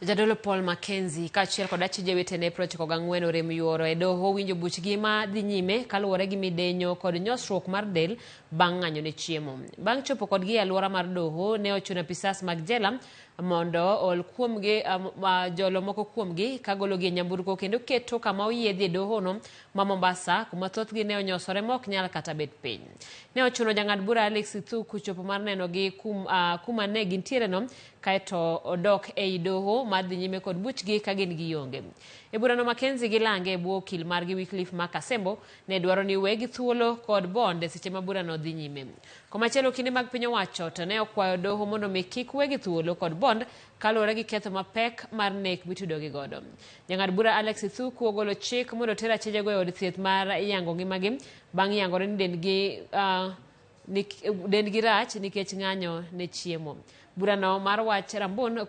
Jadolo Paul Mackenzie kachiel kod achije wetene 94 orem yuoro e doho winjo buchgi ma dhi nyime kaluore gi midenyo kod nyosruok mar del bang' ng'anyo ne chiemo. Bang' chopo kodgi e alwora mar doho ne ochuno apisas mag jela mondo ol kuomgi jolo moko kuomgi kagologi e nyamburko kendo keto kama oyiedhi e doho no ma Mombasa kuma thothgi ne onyosore ma ok nyal kata bet piny. Ne ochuno jang'ad bura Alex Thuku chopo mar nenogi kuma ne gintiere no kaeto odok ei doho madhi nyime kod buchgi ka gin gi yonge. E burano Mackenzie gi lange e bwo okil margi Wycliffe Makasembo ne dwaro ni wegi thuolo kod bond e seche ma burano dhi nyime. Komachielo kinde mag piny owacho to ne okwayo doho mondo mi kik wegi thuolo kod bond kaluwore gi ketho mapek mar nek mitudo gi godo. Jang'ad bura Alex Thuku ogolo chik mondo ter achijego e od thieth mar yango ngimagi bang' yangore ni dendgi rach nikech ng'anyo ne chiemo. Burano mar wach Rambon